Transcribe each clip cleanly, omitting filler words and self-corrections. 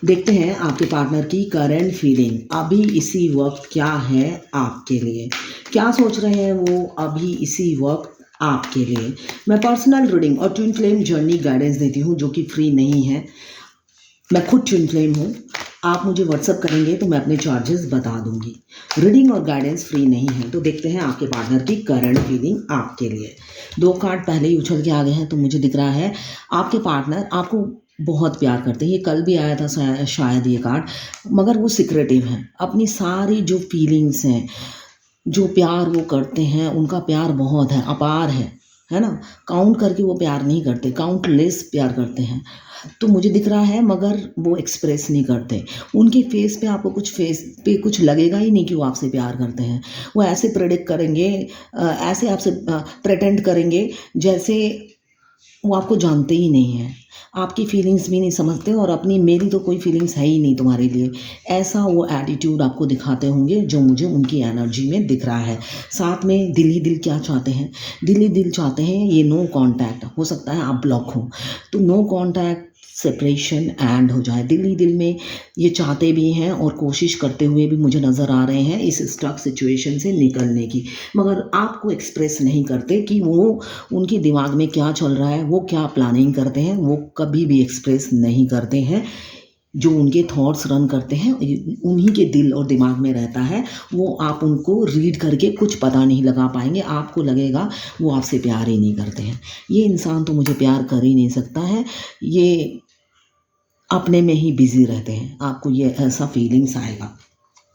देखते हैं आपके पार्टनर की करंट फीलिंग अभी इसी वक्त क्या है आपके लिए। क्या सोच रहे हैं वो अभी इसी वक्त आपके लिए। मैं पर्सनल रीडिंग और ट्विन फ्लेम जर्नी गाइडेंस देती हूँ जो कि फ्री नहीं है। मैं खुद ट्विन फ्लेम हूँ। आप मुझे व्हाट्सअप करेंगे तो मैं अपने चार्जेस बता दूंगी। रीडिंग और गाइडेंस फ्री नहीं है। तो देखते हैं आपके पार्टनर की करंट फीलिंग आपके लिए। 2 कार्ड पहले ही उछल के आ गए हैं तो मुझे दिख रहा है आपके पार्टनर आपको बहुत प्यार करते हैं। ये कल भी आया था शायद ये कार्ड, मगर वो सिक्रेटिव है। अपनी सारी जो फीलिंग्स हैं, जो प्यार वो करते हैं, उनका प्यार बहुत है, अपार है ना। काउंट करके वो प्यार नहीं करते, काउंटलेस प्यार करते हैं। तो मुझे दिख रहा है मगर वो एक्सप्रेस नहीं करते। उनके फेस पे आपको फेस पे कुछ लगेगा ही नहीं कि वो आपसे प्यार करते हैं। वो ऐसे प्रेडिक्ट करेंगे, ऐसे आपसे प्रेटेंड करेंगे जैसे वो आपको जानते ही नहीं हैं, आपकी फीलिंग्स भी नहीं समझते और अपनी मेरी तो कोई फीलिंग्स है ही नहीं तुम्हारे लिए, ऐसा वो एटीट्यूड आपको दिखाते होंगे जो मुझे उनकी एनर्जी में दिख रहा है। साथ में दिल ही दिल क्या चाहते हैं, दिल ही दिल चाहते हैं ये नो कांटेक्ट। हो सकता है आप ब्लॉक हो तो नो कांटेक्ट, सेपरेशन एंड हो जाए। दिल ही दिल में ये चाहते भी हैं और कोशिश करते हुए भी मुझे नज़र आ रहे हैं इस स्टक सिचुएशन से निकलने की, मगर आपको एक्सप्रेस नहीं करते कि वो उनके दिमाग में क्या चल रहा है, वो क्या प्लानिंग करते हैं, वो कभी भी एक्सप्रेस नहीं करते हैं। जो उनके थॉट्स रन करते हैं उन्हीं के दिल और दिमाग में रहता है। वो आप उनको रीड करके कुछ पता नहीं लगा पाएंगे। आपको लगेगा वो आपसे प्यार ही नहीं करते हैं। ये इंसान तो मुझे प्यार कर ही नहीं सकता है, ये अपने में ही बिजी रहते हैं। आपको ये ऐसा फीलिंग्स आएगा।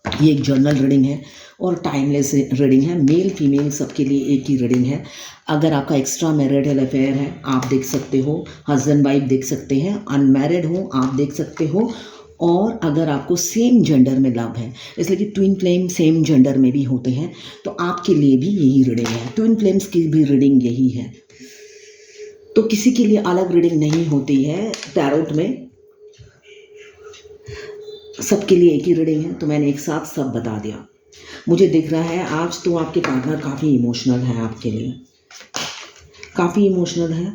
ये एक जर्नल रीडिंग है और टाइमलेस रीडिंग है। मेल फीमेल सबके लिए एक ही रीडिंग है। अगर आपका एक्स्ट्रा मैरिटल अफेयर है आप देख सकते हो, हस्बैंड वाइफ देख सकते हैं, अनमैरिड हो आप देख सकते हो, और अगर आपको सेम जेंडर में लव है, इसलिए कि ट्विन फ्लेम सेम जेंडर में भी होते हैं, तो आपके लिए भी यही रीडिंग है। ट्विन फ्लेम्स की भी रीडिंग यही है। तो किसी के लिए अलग रीडिंग नहीं होती है टैरोट में, सबके लिए एक ही रीडिंग है। तो मैंने एक साथ सब बता दिया। मुझे दिख रहा है आज तो आपके पार्टनर काफ़ी इमोशनल है, आपके लिए काफ़ी इमोशनल है।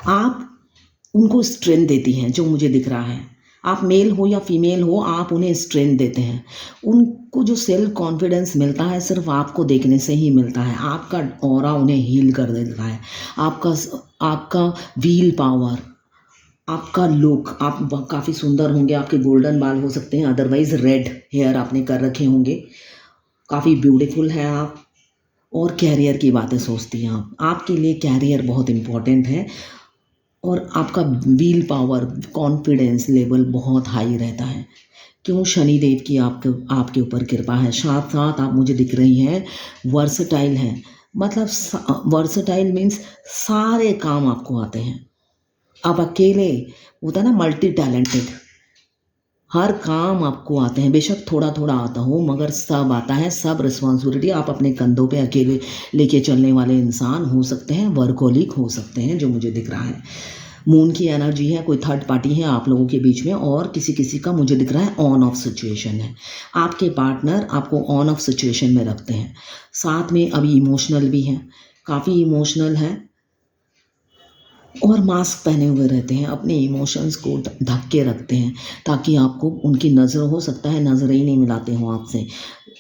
आप उनको स्ट्रेंथ देती हैं जो मुझे दिख रहा है। आप मेल हो या फीमेल हो, आप उन्हें स्ट्रेंथ देते हैं। उनको जो सेल्फ कॉन्फिडेंस मिलता है सिर्फ आपको देखने से ही मिलता है। आपका ऑरा उन्हें हील कर देता है। आपका व्हील पावर, आपका लुक, आप काफ़ी सुंदर होंगे। आपके गोल्डन बाल हो सकते हैं, अदरवाइज रेड हेयर आपने कर रखे होंगे। काफ़ी ब्यूटीफुल है आप। और कैरियर की बातें सोचती हैं आप। आपके लिए कैरियर बहुत इम्पोर्टेंट है और आपका व्हील पावर, कॉन्फिडेंस लेवल बहुत हाई रहता है। क्यों? शनिदेव की आपके ऊपर कृपा है। साथ साथ आप मुझे दिख रही हैं वर्सटाइल हैं। मतलब वर्सटाइल मीन्स सारे काम आपको आते हैं। आप अकेले, होता है ना मल्टी टैलेंटेड, हर काम आपको आते हैं। बेशक थोड़ा थोड़ा आता हो मगर सब आता है। सब रिस्पॉन्सिबिलिटी आप अपने कंधों पे अकेले लेके चलने वाले इंसान हो सकते हैं, वर्कोलिक हो सकते हैं जो मुझे दिख रहा है। मून की एनर्जी है, कोई थर्ड पार्टी है आप लोगों के बीच में, और किसी किसी का मुझे दिख रहा है ऑन ऑफ सिचुएशन है। आपके पार्टनर आपको ऑन ऑफ सिचुएशन में रखते हैं। साथ में अभी इमोशनल भी हैं, काफ़ी इमोशनल हैं और मास्क पहने हुए रहते हैं। अपने इमोशंस को ढक के रखते हैं ताकि आपको उनकी नज़र, हो सकता है नज़रें ही नहीं मिलाते हों आपसे,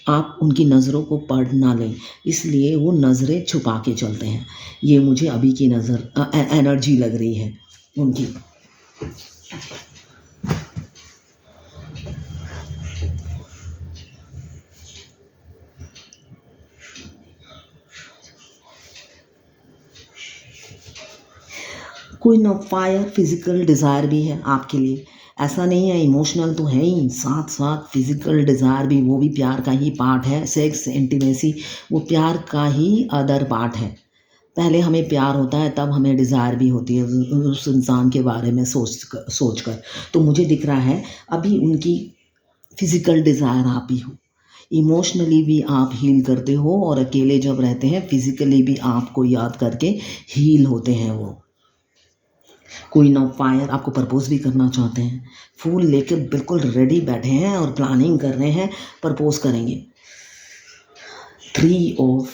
आप उनकी नज़रों को पढ़ ना लें, इसलिए वो नज़रें छुपा के चलते हैं। ये मुझे अभी की एनर्जी लग रही है उनकी। कोई ना फायर फिजिकल डिज़ायर भी है आपके लिए। ऐसा नहीं है, इमोशनल तो है ही, साथ साथ फिजिकल डिज़ायर भी, वो भी प्यार का ही पार्ट है। सेक्स इंटीमेसी वो प्यार का ही अदर पार्ट है। पहले हमें प्यार होता है तब हमें डिज़ायर भी होती है उस इंसान के बारे में सोच कर। तो मुझे दिख रहा है अभी उनकी फिजिकल डिज़ायर आप ही हो। इमोशनली भी आप हील करते हो और अकेले जब रहते हैं फिजिकली भी आपको याद करके हील होते हैं वो। क्वीन ऑफ फायर आपको प्रपोज भी करना चाहते हैं। फूल लेकर बिल्कुल रेडी बैठे हैं और प्लानिंग कर रहे हैं, प्रपोज करेंगे। 3 ऑफ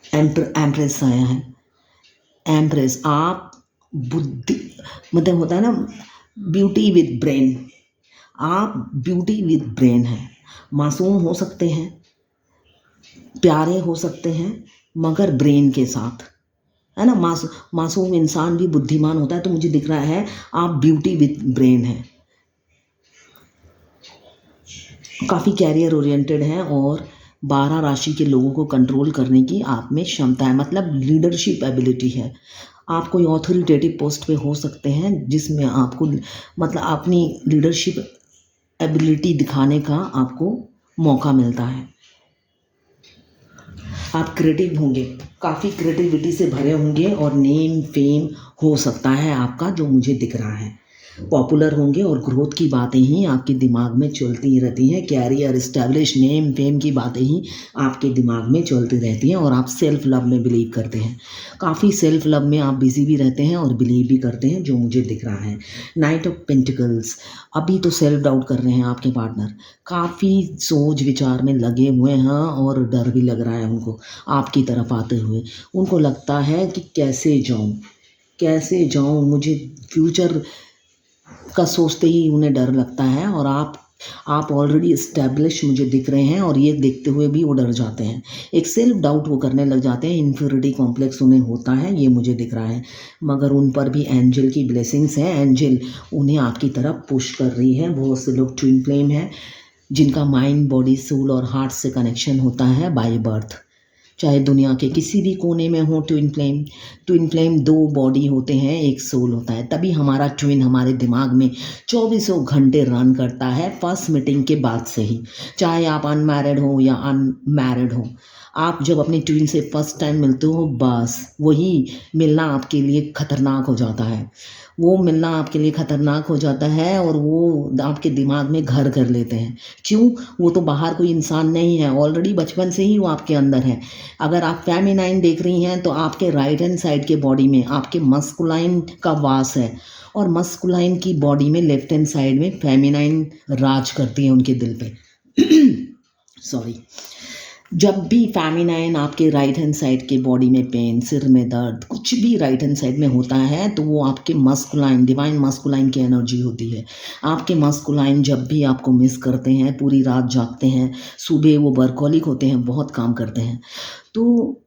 एम्प्रेस आया है। एम्प्रेस, आप बुद्धि, मतलब होता है ना ब्यूटी विद ब्रेन, आप ब्यूटी विद ब्रेन हैं। मासूम हो सकते हैं, प्यारे हो सकते हैं, मगर ब्रेन के साथ, है ना। मासूम इंसान भी बुद्धिमान होता है। तो मुझे दिख रहा है आप ब्यूटी विद ब्रेन हैं, काफ़ी कैरियर ओरिएंटेड हैं और 12 राशि के लोगों को कंट्रोल करने की आप में क्षमता है, मतलब लीडरशिप एबिलिटी है। आप कोई ऑथोरिटेटिव पोस्ट पे हो सकते हैं जिसमें आपको मतलब अपनी लीडरशिप एबिलिटी दिखाने का आपको मौका मिलता है। आप क्रिएटिव होंगे, काफ़ी क्रिएटिविटी से भरे होंगे और नेम फेम हो सकता है आपका, जो मुझे दिख रहा है। पॉपुलर होंगे और ग्रोथ की बातें ही आपके दिमाग में चलती रहती हैं। कैरियर, इस्टेब्लिश, नेम फेम की बातें ही आपके दिमाग में चलती रहती हैं और आप सेल्फ लव में बिलीव करते हैं। काफ़ी सेल्फ लव में आप बिजी भी रहते हैं और बिलीव भी करते हैं, जो मुझे दिख रहा है। नाइट ऑफ पेंटिकल्स, अभी तो सेल्फ डाउट कर रहे हैं आपके पार्टनर, काफ़ी सोच विचार में लगे हुए हैं और डर भी लग रहा है उनको आपकी तरफ आते हुए। उनको लगता है कि कैसे जाऊं, मुझे फ्यूचर का सोचते ही उन्हें डर लगता है। और आप ऑलरेडी इस्टेब्लिश मुझे दिख रहे हैं और ये देखते हुए भी वो डर जाते हैं। एक सेल्फ डाउट वो करने लग जाते हैं, इन्फ्योरिटी कॉम्प्लेक्स उन्हें होता है, ये मुझे दिख रहा है। मगर उन पर भी एंजल की ब्लेसिंग्स हैं, एंजल उन्हें आपकी तरफ पुश कर रही है। बहुत से लोग ट्विन फ्लेम हैं जिनका माइंड, बॉडी, सोल और हार्ट से कनेक्शन होता है बाय बर्थ, चाहे दुनिया के किसी भी कोने में हो। ट्विन फ्लेम 2 बॉडी होते हैं, एक सोल होता है, तभी हमारा ट्विन हमारे दिमाग में 24 घंटे रन करता है फर्स्ट मीटिंग के बाद से ही। चाहे आप अनमैरिड हो या अनमैरिड हो, आप जब अपने ट्विन से फर्स्ट टाइम मिलते हो, बस वही मिलना आपके लिए खतरनाक हो जाता है। वो मिलना आपके लिए खतरनाक हो जाता है और वो आपके दिमाग में घर कर लेते हैं। क्यों? वो तो बाहर कोई इंसान नहीं है, ऑलरेडी बचपन से ही वो आपके अंदर है। अगर आप फेमिनाइन देख रही हैं तो आपके राइट हैंड साइड के बॉडी में आपके मस्कुलाइन का वास है और मस्कुलाइन की बॉडी में लेफ्ट हैंड साइड में फेमिनाइन राज करती है उनके दिल पे। सॉरी। जब भी फेमिनाइन आपके राइट हैंड साइड के बॉडी में पेन, सिर में दर्द, कुछ भी राइट हैंड साइड में होता है तो वो आपके मस्कुलाइन, डिवाइन मस्कुलाइन की एनर्जी होती है। आपके मस्कुलाइन जब भी आपको मिस करते हैं, पूरी रात जागते हैं, सुबह वो वर्कहोलिक होते हैं, बहुत काम करते हैं, तो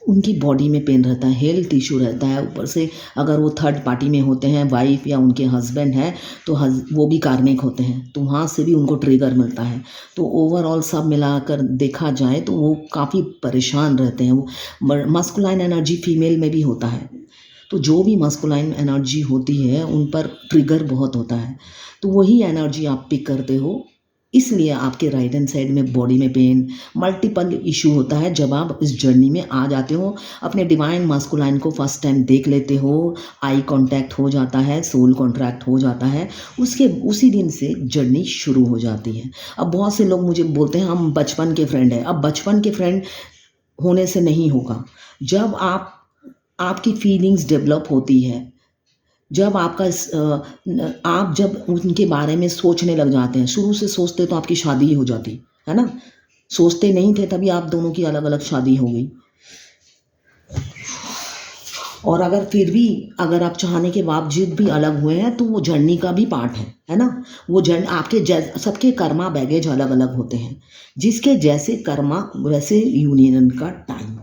उनकी बॉडी में पेन रहता है, हेल्थ इशू रहता है। ऊपर से अगर वो थर्ड पार्टी में होते हैं, वाइफ या उनके हस्बैंड है, तो वो भी कार्मिक होते हैं, तो वहाँ से भी उनको ट्रिगर मिलता है। तो ओवरऑल सब मिलाकर देखा जाए तो वो काफ़ी परेशान रहते हैं। वो मस्कुलाइन एनर्जी फीमेल में भी होता है, तो जो भी मस्कुलाइन एनर्जी होती है उन पर ट्रिगर बहुत होता है, तो वही एनर्जी आप पिक करते हो। इसलिए आपके राइट हैंड साइड में बॉडी में पेन, मल्टीपल इशू होता है। जब आप इस जर्नी में आ जाते हो, अपने डिवाइन मास्कुलाइन को फर्स्ट टाइम देख लेते हो, आई कांटेक्ट हो जाता है, सोल कॉन्ट्रैक्ट हो जाता है, उसी दिन से जर्नी शुरू हो जाती है। अब बहुत से लोग मुझे बोलते हैं हम बचपन के फ्रेंड हैं। अब बचपन के फ्रेंड होने से नहीं होगा। जब आपकी फीलिंग्स डेवलप होती है, जब आप जब उनके बारे में सोचने लग जाते हैं, शुरू से सोचते तो आपकी शादी ही हो जाती है ना। सोचते नहीं थे तभी आप दोनों की अलग अलग शादी हो गई। और अगर फिर भी अगर आप चाहने के बावजूद भी अलग हुए हैं तो वो जर्नी का भी पार्ट है ना। वो जर्नी आपके सबके कर्मा बैगेज अलग अलग होते हैं, जिसके जैसे कर्मा वैसे यूनियन का टाइम।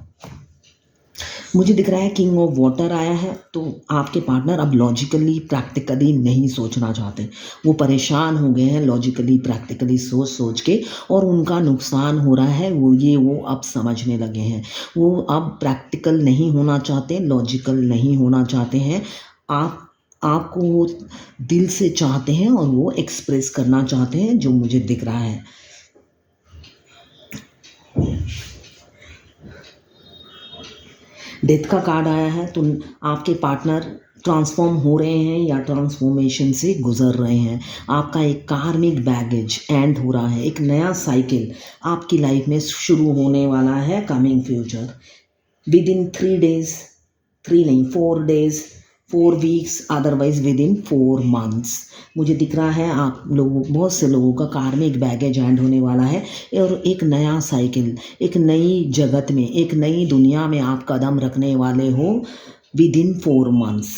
मुझे दिख रहा है किंग ऑफ वाटर आया है, तो आपके पार्टनर अब लॉजिकली प्रैक्टिकली नहीं सोचना चाहते। वो परेशान हो गए हैं लॉजिकली प्रैक्टिकली सोच के, और उनका नुकसान हो रहा है वो अब समझने लगे हैं। वो अब प्रैक्टिकल नहीं होना चाहते, लॉजिकल नहीं होना चाहते हैं। आपको वो दिल से चाहते हैं और वो एक्सप्रेस करना चाहते हैं, जो मुझे दिख रहा है। डेथ का कार्ड आया है, तो आपके पार्टनर ट्रांसफॉर्म हो रहे हैं या ट्रांसफॉर्मेशन से गुजर रहे हैं। आपका एक कार्मिक बैगेज एंड हो रहा है, एक नया साइकिल आपकी लाइफ में शुरू होने वाला है। Coming future with in 4 days 4 weeks, otherwise with in 4 months. मुझे दिख रहा है आप लोगों, बहुत से लोगों का कार में एक बैगेज एंड होने वाला है और एक नया साइकिल, एक नई जगत में, एक नई दुनिया में आप कदम रखने वाले हो विद इन 4 मंथ्स।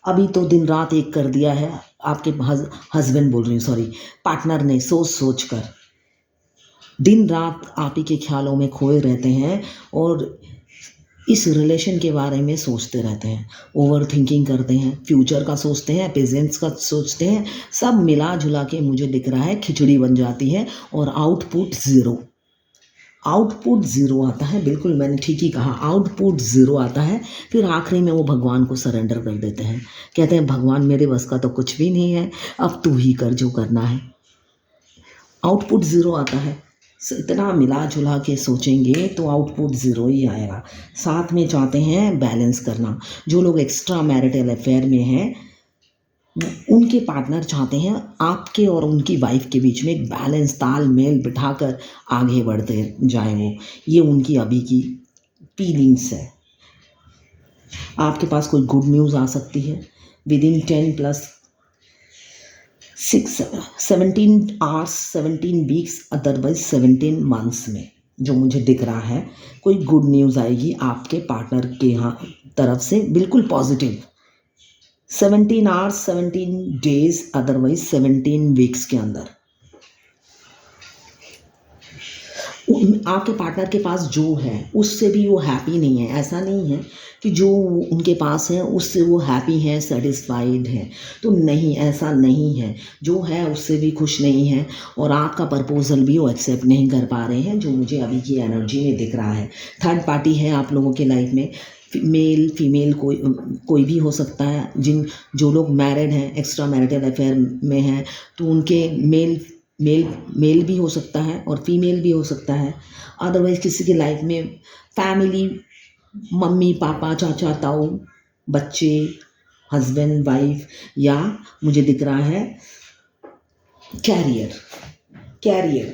अभी तो दिन रात एक कर दिया है आपके हस्बैंड बोल रही हूँ, सॉरी, पार्टनर ने सोच सोच कर दिन रात आप ही के ख्यालों में खोए रहते हैं और इस रिलेशन के बारे में सोचते रहते हैं, ओवर थिंकिंग करते हैं, फ्यूचर का सोचते हैं, प्रेजेंस का सोचते हैं, सब मिला जुला के मुझे दिख रहा है खिचड़ी बन जाती है और आउटपुट ज़ीरो। आउटपुट ज़ीरो आता है, बिल्कुल मैंने ठीक ही कहा, आउटपुट ज़ीरो आता है। फिर आखिरी में वो भगवान को सरेंडर कर देते हैं, कहते हैं भगवान मेरे बस का तो कुछ भी नहीं है, अब तू ही कर जो करना है। आउटपुट ज़ीरो आता है। इतना मिला जुला के सोचेंगे तो आउटपुट ज़ीरो ही आएगा। साथ में चाहते हैं बैलेंस करना, जो लोग एक्स्ट्रा मैरिटल अफेयर में हैं उनके पार्टनर चाहते हैं आपके और उनकी वाइफ के बीच में एक बैलेंस, तालमेल बिठाकर आगे बढ़ते जाएं वो। ये उनकी अभी की फीलिंग्स है। आपके पास कोई गुड न्यूज़ आ सकती है with in 17 hours, 17 weeks, otherwise 17 months में जो मुझे दिख रहा है कोई गुड न्यूज़ आएगी आपके पार्टनर के यहाँ तरफ से, बिल्कुल positive. 17 hours, 17 days, otherwise 17 weeks के अंदर आपके पार्टनर के पास जो है उससे भी वो हैप्पी नहीं है। ऐसा नहीं है कि जो उनके पास है उससे वो हैप्पी है, सेटिस्फाइड है, तो नहीं, ऐसा नहीं है। जो है उससे भी खुश नहीं है और आपका प्रपोजल भी वो एक्सेप्ट नहीं कर पा रहे हैं, जो मुझे अभी की एनर्जी में दिख रहा है। थर्ड पार्टी है आप लोगों के लाइफ में, मेल फीमेल कोई भी हो सकता है। जो लोग मैरिड हैं, एक्स्ट्रा मैरिटल अफेयर में हैं, तो उनके मेल भी हो सकता है और फीमेल भी हो सकता है। अदरवाइज किसी की लाइफ में फैमिली, मम्मी पापा, चाचा ताऊ, बच्चे, हस्बैंड वाइफ, या मुझे दिख रहा है कैरियर।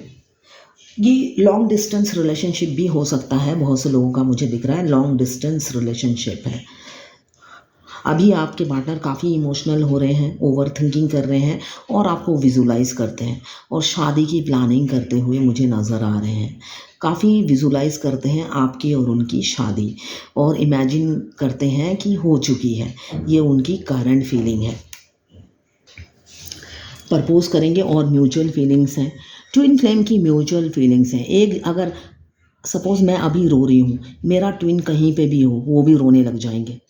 ये लॉन्ग डिस्टेंस रिलेशनशिप भी हो सकता है। बहुत से लोगों का मुझे दिख रहा है लॉन्ग डिस्टेंस रिलेशनशिप है। अभी आपके पार्टनर काफ़ी इमोशनल हो रहे हैं, ओवर थिंकिंग कर रहे हैं और आपको विजुलाइज करते हैं और शादी की प्लानिंग करते हुए मुझे नज़र आ रहे हैं। काफ़ी विजुलाइज करते हैं आपकी और उनकी शादी और इमेजिन करते हैं कि हो चुकी है। ये उनकी करंट फीलिंग है। प्रपोज करेंगे और म्यूचुअल फीलिंग्स हैं। ट्विन फ्लेम की म्यूचुअल फीलिंग्स हैं। एक अगर सपोज़ मैं अभी रो रही हूँ, मेरा ट्विन कहीं पे भी हो वो भी रोने लग जाएंगे।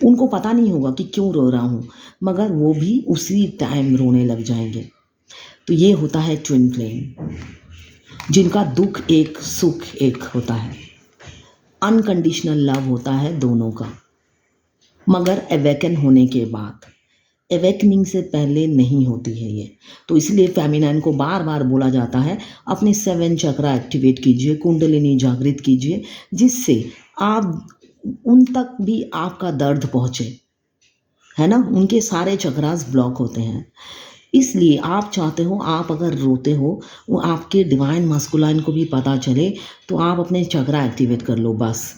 उनको पता नहीं होगा कि क्यों रो रहा हूँ, मगर वो भी उसी टाइम रोने लग जाएंगे। तो ये होता है ट्विन फ्लेम, जिनका दुख एक सुख एक होता है। अनकंडीशनल लव होता है दोनों का, मगर अवेकन होने के बाद, अवेकनिंग से पहले नहीं होती है ये। तो इसलिए फेमिनाइन को बार बार बोला जाता है अपने 7 चक्रा एक्टिवेट कीजिए, कुंडलिनी जागृत कीजिए, जिससे आप उन तक भी आपका दर्द पहुँचे, है ना। उनके सारे चक्रास ब्लॉक होते हैं। इसलिए आप चाहते हो, आप अगर रोते हो, वो आपके डिवाइन मस्कुलाइन को भी पता चले, तो आप अपने चक्रा एक्टिवेट कर लो बस।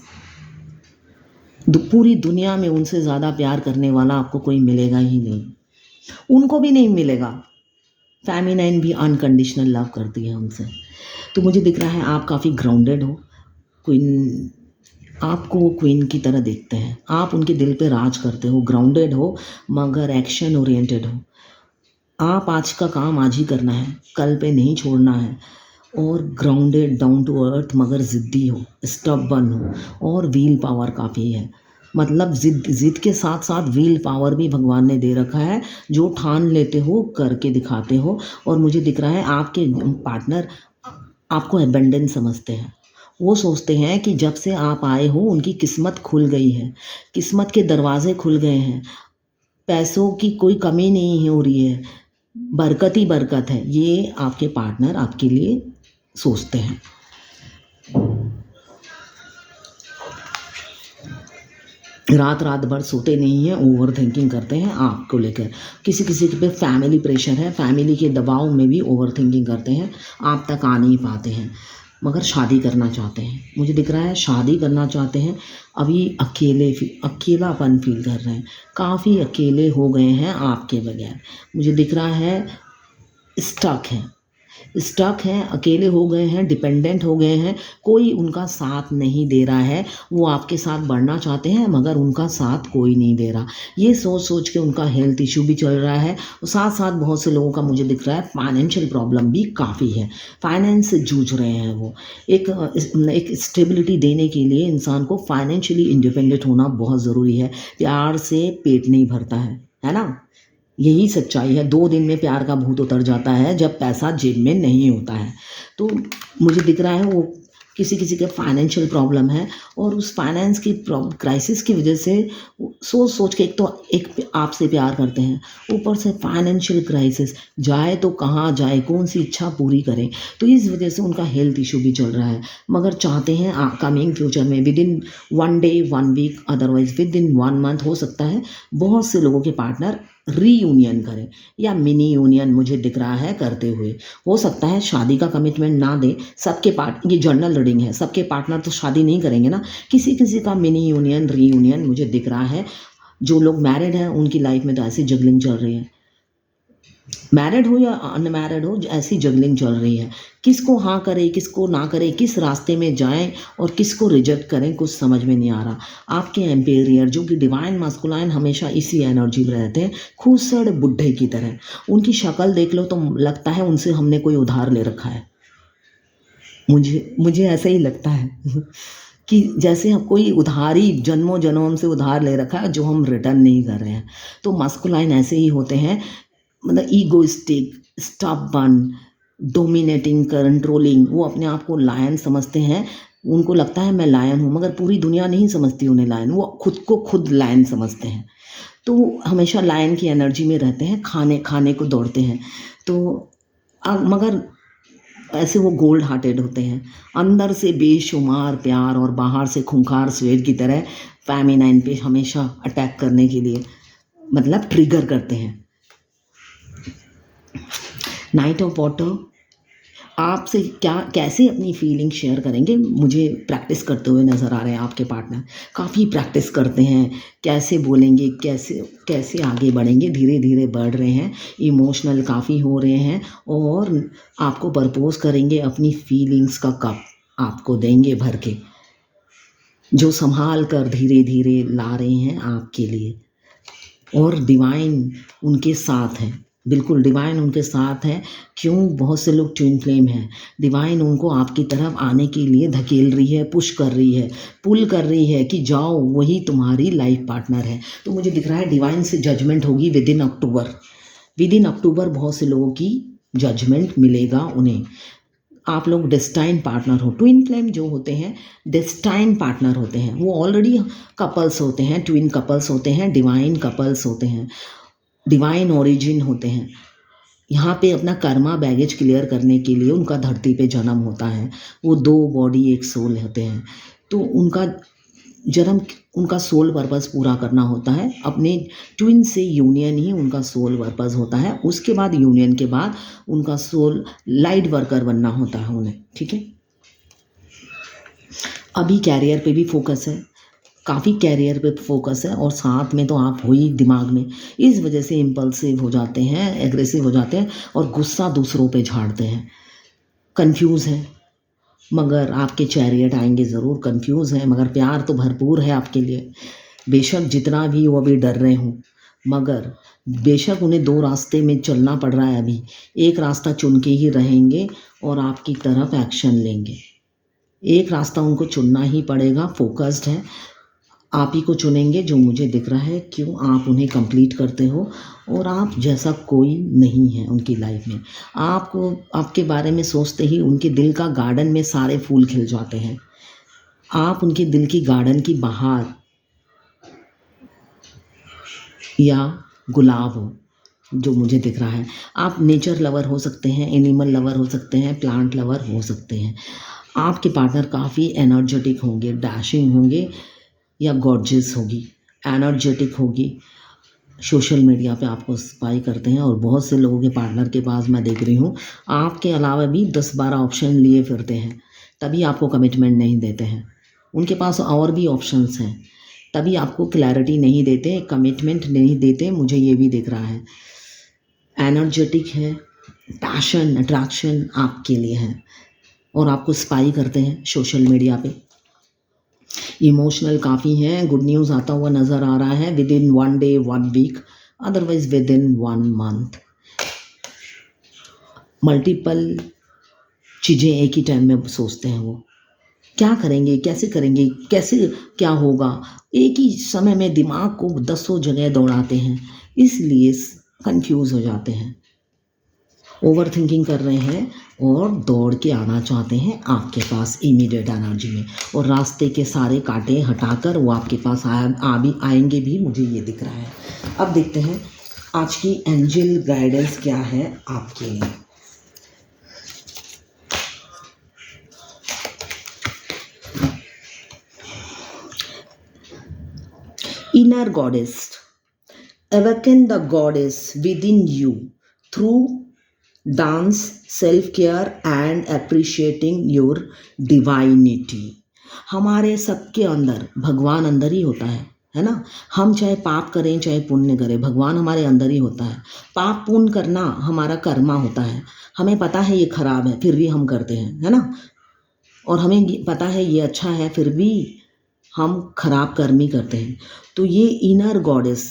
पूरी दुनिया में उनसे ज़्यादा प्यार करने वाला आपको कोई मिलेगा ही नहीं, उनको भी नहीं मिलेगा। फेमिनाइन भी अनकंडीशनल लव करती है उनसे। तो मुझे दिख रहा है आप काफ़ी ग्राउंडेड हो, क्वीन, आपको वो क्वीन की तरह देखते हैं, आप उनके दिल पे राज करते हो, ग्राउंडेड हो मगर एक्शन ओरिएंटेड हो। आप आज का काम आज ही करना है, कल पे नहीं छोड़ना है, और ग्राउंडेड, डाउन टू अर्थ मगर ज़िद्दी हो, स्टबर्न हो, और व्हील पावर काफ़ी है। मतलब जिद के साथ साथ व्हील पावर भी भगवान ने दे रखा है, जो ठान लेते हो करके दिखाते हो। और मुझे दिख रहा है आपके पार्टनर आपको एबंडेंस समझते हैं। वो सोचते हैं कि जब से आप आए हो उनकी किस्मत खुल गई है, किस्मत के दरवाजे खुल गए हैं, पैसों की कोई कमी नहीं हो रही है, बरकत ही बरकत है। ये आपके पार्टनर आपके लिए सोचते हैं। रात भर सोते नहीं हैं, ओवर थिंकिंग करते हैं आपको लेकर। किसी पे फैमिली प्रेशर है, फैमिली के दबाव में भी ओवर थिंकिंग करते हैं, आप तक आ नहीं पाते हैं। मगर शादी करना चाहते हैं। मुझे दिख रहा है शादी करना चाहते हैं। अभी अकेलापन फील कर रहे हैं, काफ़ी अकेले हो गए हैं आपके बगैर। मुझे दिख रहा है स्टक हैं, अकेले हो गए हैं, डिपेंडेंट हो गए हैं, कोई उनका साथ नहीं दे रहा है। वो आपके साथ बढ़ना चाहते हैं मगर उनका साथ कोई नहीं दे रहा। ये सोच सोच के उनका हेल्थ इशू भी चल रहा है और साथ साथ बहुत से लोगों का मुझे दिख रहा है फाइनेंशियल प्रॉब्लम भी काफ़ी है। फाइनेंस से जूझ रहे हैं वो। एक स्टेबिलिटी देने के लिए इंसान को फाइनेंशियली इंडिपेंडेंट होना बहुत ज़रूरी है। प्यार से पेट नहीं भरता है ना। यही सच्चाई है। 2 दिन में प्यार का भूत उतर जाता है जब पैसा जेब में नहीं होता है। तो मुझे दिख रहा है वो किसी किसी के फाइनेंशियल प्रॉब्लम है और उस फाइनेंस की क्राइसिस की वजह से सोच सोच के एक आपसे प्यार करते हैं, ऊपर से फाइनेंशियल क्राइसिस, जाए तो कहाँ जाए, कौन सी इच्छा पूरी करें। तो इस वजह से उनका हेल्थ इशू भी चल रहा है मगर चाहते हैं कमिंग फ्यूचर में within 1 day 1 week otherwise within 1 month हो सकता है बहुत से लोगों के पार्टनर रीयूनियन करें या मिनी यूनियन मुझे दिख रहा है करते हुए। हो सकता है शादी का कमिटमेंट ना दे सबके ये जनरल रीडिंग है, सबके पार्टनर तो शादी नहीं करेंगे ना, किसी किसी का मिनी यूनियन रीयूनियन मुझे दिख रहा है। जो लोग मैरिड हैं उनकी लाइफ में तो ऐसी जगलिंग चल रही है, मैरिड हो या अनमैरिड हो ऐसी जगलिंग चल रही है। किसको हाँ करे किसको ना करे, किस रास्ते में जाएं और किसको रिजेक्ट करें, कुछ समझ में नहीं आ रहा। आपके एम्पेरियर जो कि डिवाइन मास्कुलाइन हमेशा इसी एनर्जी में रहते हैं, खूसड़ बुढ़े की तरह। उनकी शक्ल देख लो तो लगता है उनसे हमने कोई उधार ले रखा है। मुझे ऐसा ही लगता है कि जैसे हम कोई उधारी जन्मों जन्म से उधार ले रखा है जो हम रिटर्न नहीं कर रहे हैं। तो मास्कुलाइन ऐसे ही होते हैं, मतलब ईगोइस्टिक, स्टबर्न, डोमिनेटिंग, कंट्रोलिंग। वो अपने आप को लायन समझते हैं, उनको लगता है मैं लायन हूँ मगर पूरी दुनिया नहीं समझती उन्हें लायन, वो खुद को खुद लायन समझते हैं। तो हमेशा लायन की एनर्जी में रहते हैं, खाने को दौड़ते हैं। तो मगर ऐसे वो गोल्ड हार्टेड होते हैं, अंदर से बेशुमार प्यार और बाहर से खूंखार स्वेद की तरह फेमिनाइन पे हमेशा अटैक करने के लिए मतलब ट्रिगर करते हैं। नाइट ऑफ वाटर आपसे कैसे अपनी फीलिंग शेयर करेंगे, मुझे प्रैक्टिस करते हुए नज़र आ रहे हैं आपके पार्टनर। काफ़ी प्रैक्टिस करते हैं, कैसे बोलेंगे, कैसे आगे बढ़ेंगे, धीरे धीरे बढ़ रहे हैं, इमोशनल काफ़ी हो रहे हैं और आपको प्रपोज करेंगे, अपनी फीलिंग्स का कप आपको देंगे भर के, जो संभाल कर धीरे धीरे ला रहे हैं आपके लिए। और डिवाइन उनके साथ है, बिल्कुल डिवाइन उनके साथ है। क्यों, बहुत से लोग ट्विन फ्लेम हैं, डिवाइन उनको आपकी तरफ आने के लिए धकेल रही है, पुश कर रही है, पुल कर रही है कि जाओ वही तुम्हारी लाइफ पार्टनर है। तो मुझे दिख रहा है डिवाइन से जजमेंट होगी विद इन अक्टूबर बहुत से लोगों की जजमेंट मिलेगा उन्हें। आप लोग डेस्टाइन पार्टनर हो। ट्विन फ्लेम जो होते हैं डेस्टाइन पार्टनर होते हैं, वो ऑलरेडी कपल्स होते हैं, ट्विन कपल्स होते हैं, डिवाइन कपल्स होते हैं, डिवाइन ओरिजिन होते हैं। यहाँ पे अपना कर्मा बैगेज क्लियर करने के लिए उनका धरती पे जन्म होता है। वो 2 बॉडी 1 सोल होते हैं। तो उनका सोल पर्पस पूरा करना होता है, अपने ट्विन से यूनियन ही उनका सोल पर्पस होता है। उसके बाद यूनियन के बाद उनका सोल लाइट वर्कर बनना होता है उन्हें, ठीक है। अभी कैरियर पे भी फोकस है, काफ़ी कैरियर पे फोकस है और साथ में तो आप हो ही दिमाग में, इस वजह से इम्पल्सिव हो जाते हैं, एग्रेसिव हो जाते हैं और गुस्सा दूसरों पे झाड़ते हैं। कंफ्यूज है मगर आपके चैरियट आएंगे ज़रूर। कंफ्यूज है मगर प्यार तो भरपूर है आपके लिए। बेशक जितना भी वो अभी डर रहे हों, मगर बेशक उन्हें 2 रास्ते में चलना पड़ रहा है, अभी एक रास्ता चुन के ही रहेंगे और आपकी तरफ एक्शन लेंगे। एक रास्ता उनको चुनना ही पड़ेगा, फोकस्ड है, आप ही को चुनेंगे जो मुझे दिख रहा है। क्यों, आप उन्हें कंप्लीट करते हो और आप जैसा कोई नहीं है उनकी लाइफ में। आपको आपके बारे में सोचते ही उनके दिल का गार्डन में सारे फूल खिल जाते हैं। आप उनके दिल की गार्डन की बहार या गुलाब हो जो मुझे दिख रहा है। आप नेचर लवर हो सकते हैं, एनिमल लवर हो सकते हैं, प्लांट लवर हो सकते हैं। आपके पार्टनर काफ़ी एनर्जेटिक होंगे, डैशिंग होंगे या गॉर्जियस होगी, एनर्जेटिक होगी। सोशल मीडिया पे आपको स्पाई करते हैं और बहुत से लोगों के पार्टनर के पास मैं देख रही हूँ आपके अलावा भी 10-12 ऑप्शन लिए फिरते हैं। तभी आपको कमिटमेंट नहीं देते हैं। उनके पास और भी ऑप्शंस हैं, तभी आपको क्लैरिटी नहीं देते, कमिटमेंट नहीं देते, मुझे ये भी दिख रहा है। एनर्जेटिक है, पैशन, अट्रैक्शन आपके लिए है और आपको स्पाई करते हैं सोशल मीडिया पे। इमोशनल काफ़ी हैं, गुड न्यूज़ आता हुआ नज़र आ रहा है within 1 day 1 week, otherwise within 1 month. Multiple चीज़ें एक ही टाइम में सोचते हैं वो, क्या करेंगे, कैसे करेंगे, कैसे क्या होगा, एक ही समय में दिमाग को दसों जगह दौड़ाते हैं, इसलिए कंफ्यूज हो जाते हैं, ओवर थिंकिंग कर रहे हैं और दौड़ के आना चाहते हैं आपके पास इमीडिएट एनर्जी में, और रास्ते के सारे कांटे हटाकर वो आपके पास आएंगे भी, मुझे ये दिख रहा है। अब देखते हैं आज की एंजल गाइडेंस क्या है आपके लिए। Inner goddess, awaken the goddess within you through dance, self-care and appreciating your divinity। हमारे सबके अंदर भगवान अंदर ही होता है ना। हम चाहे पाप करें चाहे पुण्य करें, भगवान हमारे अंदर ही होता है। पाप पुण्य करना हमारा कर्मा होता है, हमें पता है ये खराब है फिर भी हम करते हैं, है ना, और हमें पता है ये अच्छा है फिर भी हम खराब कर्म ही करते हैं। तो ये inner goddess,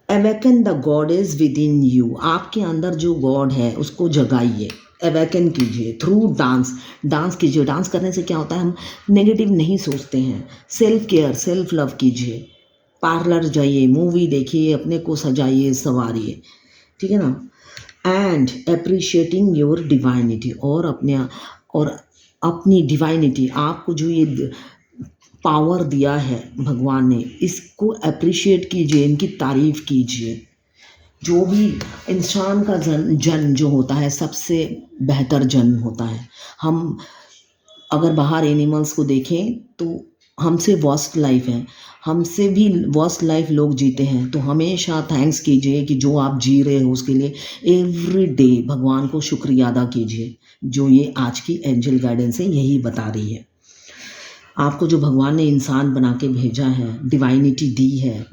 awaken the goddess with in you, आपके अंदर जो गॉड है उसको जगाइए, अवेकन कीजिए थ्रू डांस। डांस कीजिए, डांस करने से क्या होता है, हम नेगेटिव नहीं सोचते हैं। सेल्फ केयर, सेल्फ लव कीजिए, पार्लर जाइए, मूवी देखिए, अपने को सजाइए संवारिए, ठीक है ना। एंड अप्रिशिएटिंग योर डिवाइनिटी, और अपनी डिवाइनिटी, आपको जो ये पावर दिया है भगवान ने, इसको अप्रिशिएट कीजिए, इनकी तारीफ़ कीजिए। जो भी इंसान का जन्म जो होता है सबसे बेहतर जन्म होता है। हम अगर बाहर एनिमल्स को देखें तो हमसे वर्स्ट लाइफ है, हमसे भी वर्स्ट लाइफ लोग जीते हैं। तो हमेशा थैंक्स कीजिए कि जो आप जी रहे हो उसके लिए एवरी डे भगवान को शुक्रिया अदा कीजिए। जो ये आज की एंजल गाइडेंस है यही बता रही है। आपको जो भगवान ने इंसान बना के भेजा है, डिवाइनिटी दी है,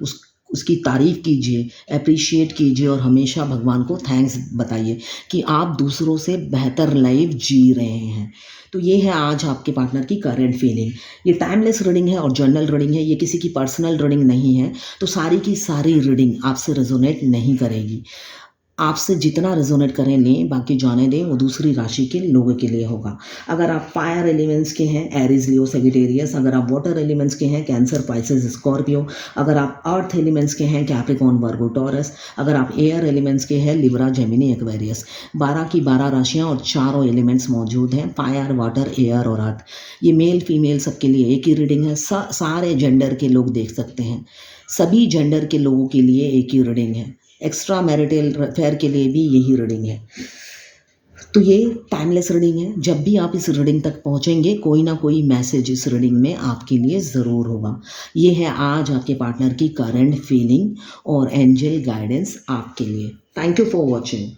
उसकी तारीफ़ कीजिए, अप्रिशिएट कीजिए और हमेशा भगवान को थैंक्स बताइए कि आप दूसरों से बेहतर लाइफ जी रहे हैं। तो ये है आज आपके पार्टनर की करंट फीलिंग। ये टाइमलेस रीडिंग है और जर्नल रीडिंग है, ये किसी की पर्सनल रीडिंग नहीं है। तो सारी की सारी रीडिंग आपसे रेजोनेट नहीं करेगी, आपसे जितना रेजोनेट करें लें, बाकी जाने दें, वो दूसरी राशि के लोगों के लिए होगा। अगर आप फायर एलिमेंट्स के हैं, एरीज, लियो, सेजिटेरियस। अगर आप वाटर एलिमेंट्स के हैं, कैंसर, पाइसेस, स्कॉर्पियो। अगर आप अर्थ एलिमेंट्स के हैं, कैप्रिकॉर्न, वर्गो, टॉरस। अगर आप एयर एलिमेंट्स के हैं, लिब्रा, जेमिनी, एक्वेरियस। 12 की 12 राशियाँ और चारों एलिमेंट्स मौजूद हैं, फायर, वाटर, एयर और अर्थ। ये मेल फीमेल सबके लिए एक ही रीडिंग है, सारे जेंडर के लोग देख सकते हैं, सभी जेंडर के लोगों के लिए एक ही रीडिंग है। एक्स्ट्रा मैरिटल अफेयर के लिए भी यही रीडिंग है। तो ये टाइमलेस रीडिंग है, जब भी आप इस रीडिंग तक पहुंचेंगे कोई ना कोई मैसेज इस रीडिंग में आपके लिए ज़रूर होगा। ये है आज आपके पार्टनर की करंट फीलिंग और एंजल गाइडेंस आपके लिए। Thank you for watching.